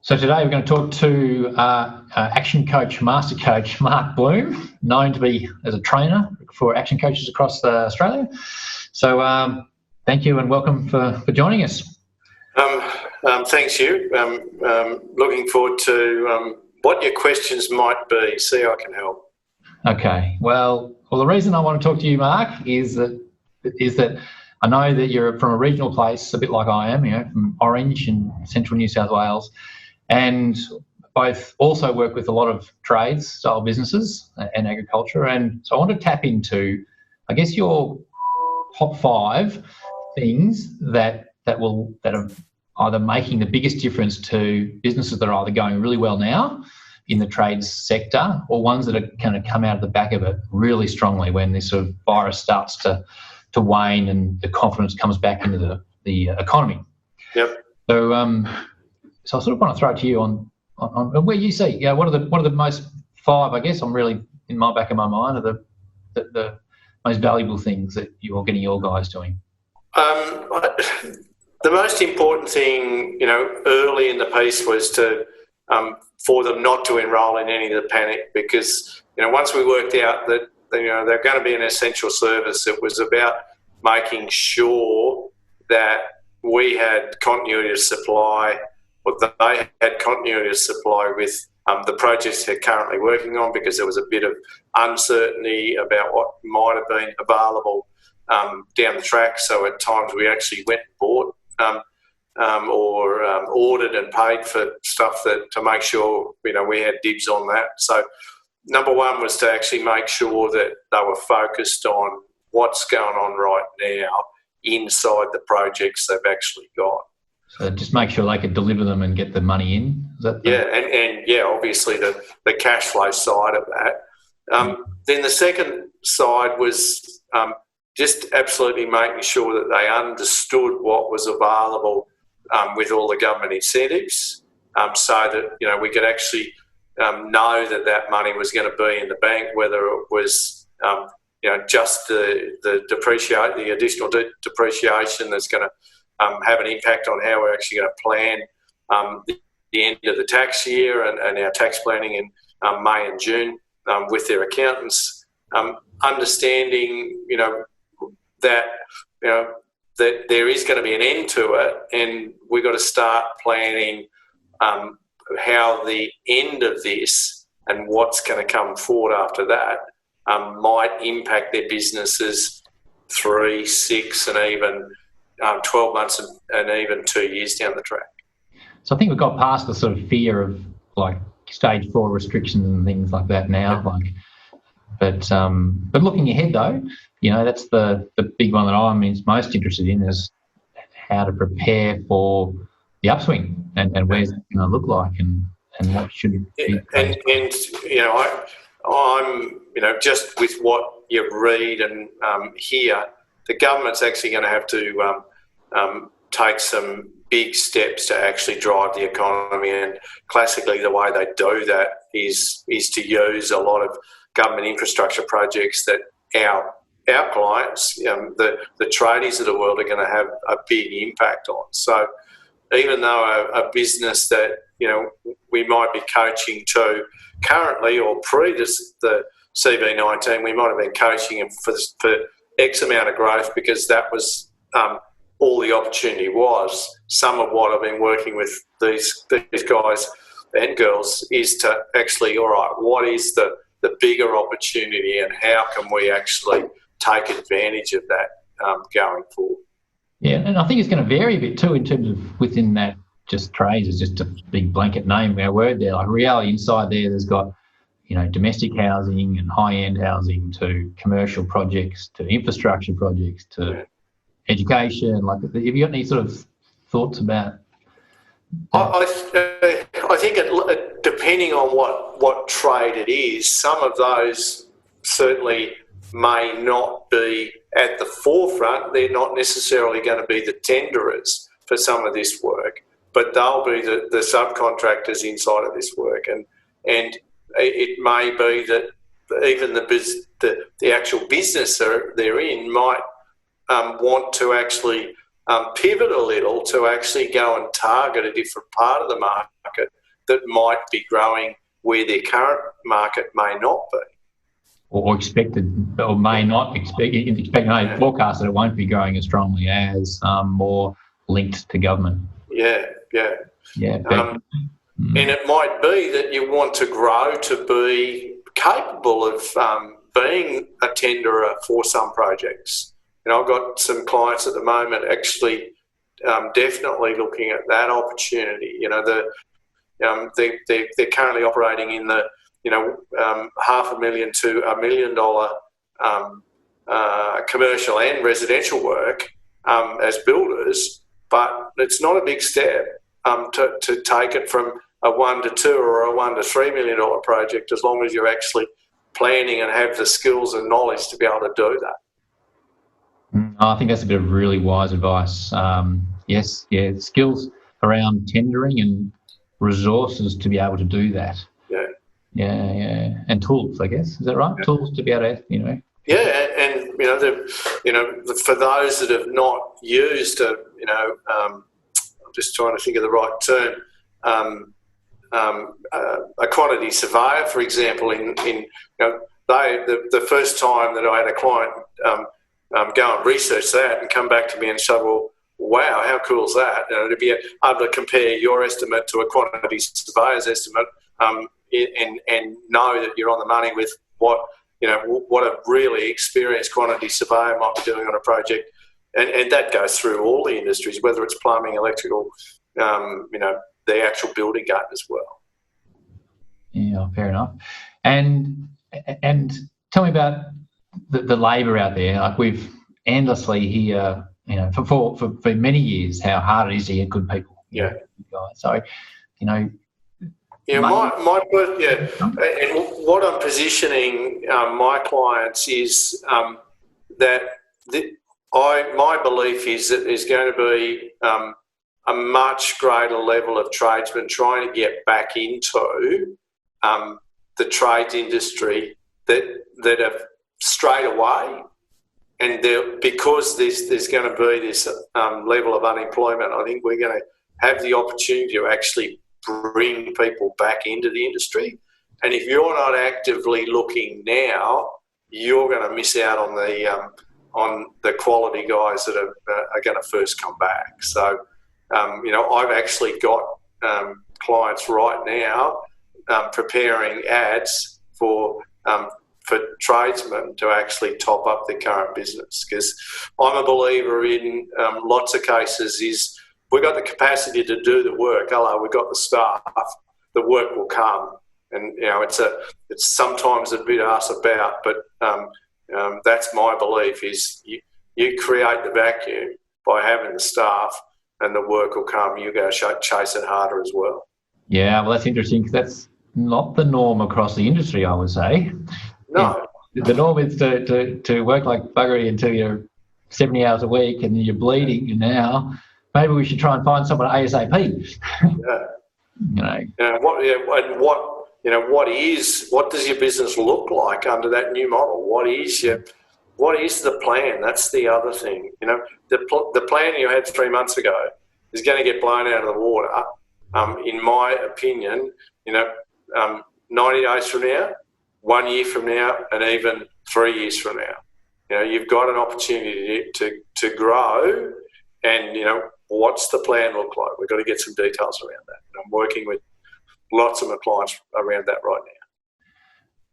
So today we're going to talk to action coach, master coach Mark Blume, known to be as a trainer for action coaches across Australia. So thank you and welcome for joining us. Thanks, Hugh. Looking forward to what your questions might be. See how I can help. Okay. Well, the reason I want to talk to you, Mark, is that I know that you're from a regional place, a bit like I am, from Orange in central New South Wales. And both also work with a lot of trades style businesses and agriculture. And so I want to tap into, I guess, your top 5 things that are either making the biggest difference to businesses that are either going really well now in the trades sector, or ones that are going to come out of the back of it really strongly when this sort of virus starts to wane and the confidence comes back into the economy. Yep. So I sort of want to throw it to you on where you see, what are the most 5, I guess, I'm really in my back of my mind, are the most valuable things that you're getting your guys doing? The most important thing, early in the piece was to for them not to enrol in any of the panic, because once we worked out that they're going to be an essential service, it was about making sure that we had continuity of supply, or they had continuity of supply with the projects they're currently working on, because there was a bit of uncertainty about what might have been available down the track. So at times we actually went and bought or ordered and paid for stuff to make sure we had dibs on that. So number 1 was to actually make sure that they were focused on what's going on right now inside the projects they've actually got. So just make sure they could deliver them and get the money in. Is that obviously the cash flow side of that. Then the second side was just absolutely making sure that they understood what was available with all the government incentives, so that we could actually know that money was going to be in the bank, whether it was just the additional depreciation that's going to have an impact on how we're actually going to plan the end of the tax year and our tax planning in May and June with their accountants, understanding that there is going to be an end to it, and we've got to start planning how the end of this and what's going to come forward after that might impact their businesses 3, 6 and even 12 months and even 2 years down the track. So I think we've got past the sort of fear of like stage 4 restrictions and things like that now. But looking ahead though, that's the big one that I'm most interested in, is how to prepare for the upswing and where's it going to look like and what should it be. I'm just with what you read and hear, the government's actually going to have to take some big steps to actually drive the economy, and classically the way they do that is to use a lot of government infrastructure projects that our clients, the tradies of the world, are going to have a big impact on. So even though a business that we might be coaching to currently or pre the CV19, we might have been coaching them for X amount of growth because that was all the opportunity was. Some of what I've been working with these guys and girls is to actually, all right, what is the bigger opportunity and how can we actually take advantage of that going forward? Yeah, and I think it's going to vary a bit too in terms of within that. Just trades is just a big blanket name, our word there. Like reality inside there's got, domestic housing and high-end housing to commercial projects to infrastructure projects to education. Like, have you got any sort of thoughts about that? I think depending on what trade it is, some of those certainly may not be at the forefront. They're not necessarily going to be the tenderers for some of this work, but they'll be the subcontractors inside of this work, and it may be that even the actual business they're in might want to actually pivot a little to actually go and target a different part of the market market that might be growing where their current market may not be. Or expected, or may not expect, forecast that it won't be growing as strongly as more linked to government. Yeah. And it might be that you want to grow to be capable of being a tenderer for some projects. I've got some clients at the moment actually definitely looking at that opportunity. They're currently operating in the $500,000 to $1 million commercial and residential work as builders, but it's not a big step to take it from a $1 to $2 or a $1 to $3 million project, as long as you're actually planning and have the skills and knowledge to be able to do that. I think that's a bit of really wise advice. Yes, skills around tendering and resources to be able to do that. Yeah, and tools, I guess. Is that right? Yeah. Tools to be able to, Yeah, and for those that have not used I'm just trying to think of the right term. A quantity surveyor, for example, the first time that I had a client go and research that and come back to me and say, well, wow, how cool is that? To be able to compare your estimate to a quantity surveyor's estimate and know that you're on the money with what a really experienced quantity surveyor might be doing on a project. And that goes through all the industries, whether it's plumbing, electrical, the actual building game as well. Yeah, fair enough. And tell me about the labour out there. Like, we've endlessly hear, for many years, how hard it is to get good people. Yeah. So, and what I'm positioning my clients is that my belief is that there's going to be a much greater level of tradesmen trying to get back into the trades industry that have strayed away, and because there's going to be this level of unemployment, I think we're going to have the opportunity to actually bring people back into the industry. And if you're not actively looking now, you're going to miss out on the quality guys that are going to first come back. So, I've actually got clients right now preparing ads for tradesmen to actually top up their current business, because I'm a believer in lots of cases is we've got the capacity to do the work. We've got the staff. The work will come, and it's sometimes a bit ass about, but that's my belief is you create the vacuum by having the staff, and the work will come. You go chase it harder as well. Yeah, well, that's interesting, because that's not the norm across the industry, I would say. No. The norm is to work like buggery until you're 70 hours a week and you're bleeding, and now maybe we should try and find someone ASAP. What does your business look like under that new model? What is the plan? That's the other thing. The plan you had 3 months ago is going to get blown out of the water. In my opinion, 90 days from now, 1 year from now, and even 3 years from now, you've got an opportunity to grow. And what's the plan look like? We've got to get some details around that. And I'm working with lots of my clients around that right now.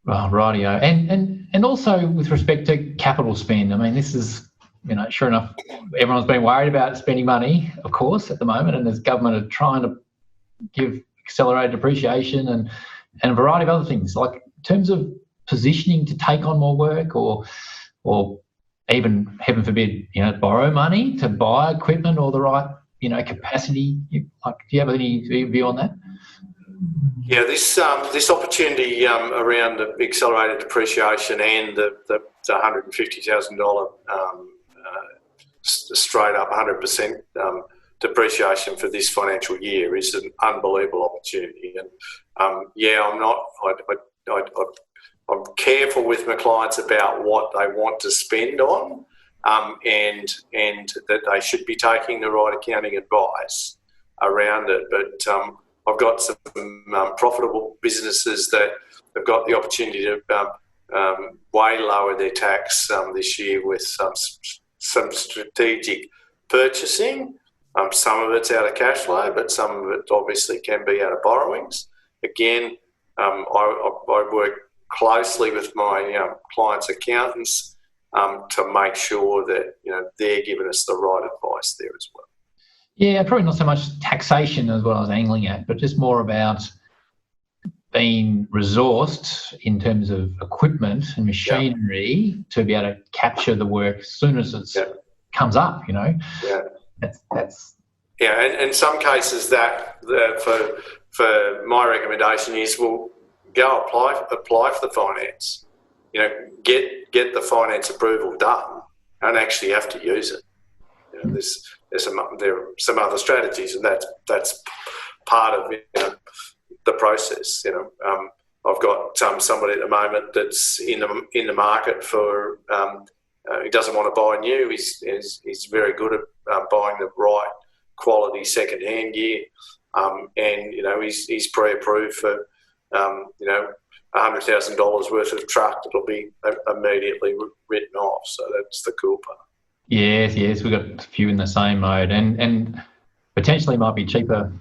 Well, rightio. And also with respect to capital spend, I mean, this is, sure enough, everyone's been worried about spending money, of course, at the moment, and as government are trying to give accelerated depreciation and a variety of other things, like in terms of positioning to take on more work or even, heaven forbid, borrow money to buy equipment or the right, capacity. Do you have any view on that? Yeah, this opportunity around the accelerated depreciation and the $150,000 straight up 100% depreciation for this financial year is an unbelievable opportunity. And I'm careful with my clients about what they want to spend on, and that they should be taking the right accounting advice around it. But I've got some profitable businesses that have got the opportunity to way lower their tax this year with some strategic purchasing. Some of it's out of cash flow, but some of it obviously can be out of borrowings. Again, I work closely with my clients' accountants to make sure that they're giving us the right advice there as well. Yeah, probably not so much taxation as what I was angling at, but just more about being resourced in terms of equipment and machinery to be able to capture the work as soon as it comes up. Yeah. That's. Yeah, and in some cases that for my recommendation is, well, go apply for the finance. Get the finance approval done and actually have to use it. There are some other strategies, and that's part of the process. I've got somebody at the moment that's in the market for. He doesn't want to buy new. He's very good at buying the right quality second-hand gear, and he's pre-approved for $100,000 worth of truck that'll be immediately written off. So that's the cool part. Yes, we've got a few in the same mode, and potentially might be cheaper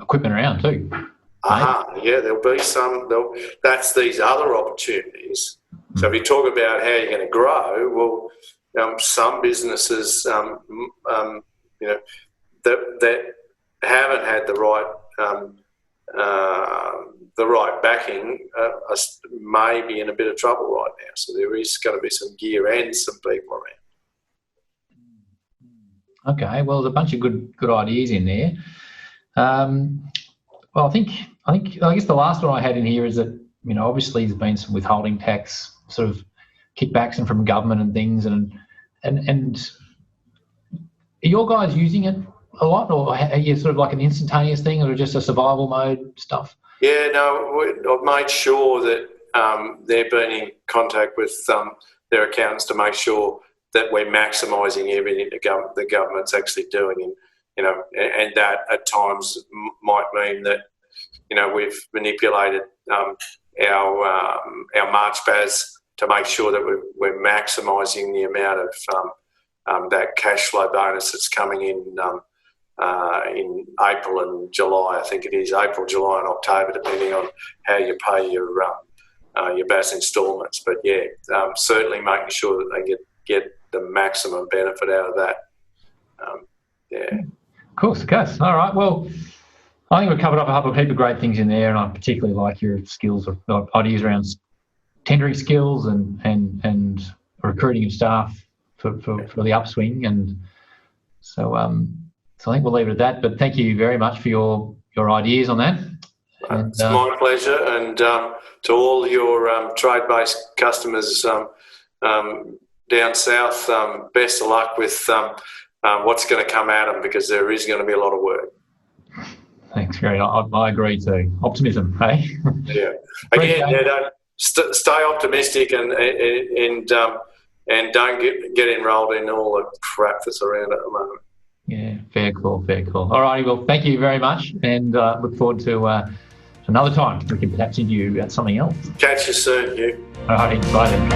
equipment around too. Yeah, there'll be some. That's these other opportunities. So if you talk about how you're going to grow, well, some businesses, that haven't had the right backing, may be in a bit of trouble right now. So there is going to be some gear and some people around. Okay, well, there's a bunch of good ideas in there. Well, I guess the last one I had in here is that obviously there's been some withholding tax sort of kickbacks and from government and things, and are your guys using it a lot, or are you sort of like an instantaneous thing, or just a survival mode stuff? Yeah, no, I've made sure that they've been in contact with their accountants to make sure that we're maximising everything the government's actually doing, and that at times might mean that we've manipulated our March BAS to make sure that we're maximising the amount of that cash flow bonus that's coming in April and July. I think it is April, July, and October, depending on how you pay your BAS instalments. But certainly making sure that they get the maximum benefit out of that. Of course. All right. Well, I think we've covered up a heap of great things in there, and I particularly like your skills or ideas around tendering skills and recruiting of staff for the upswing. And so I think we'll leave it at that. But thank you very much for your ideas on that. It's my pleasure, and to all your trade-based customers down south, best of luck with what's going to come at them, because there is going to be a lot of work. Thanks, Gary. I agree too. Optimism, hey? Yeah. Again, stay optimistic and don't get enrolled in all the crap that's around at the moment. Yeah, fair call. All righty, well, thank you very much, and look forward to another time we can perhaps interview about something else. Catch you soon, Hugh. All righty, bye then.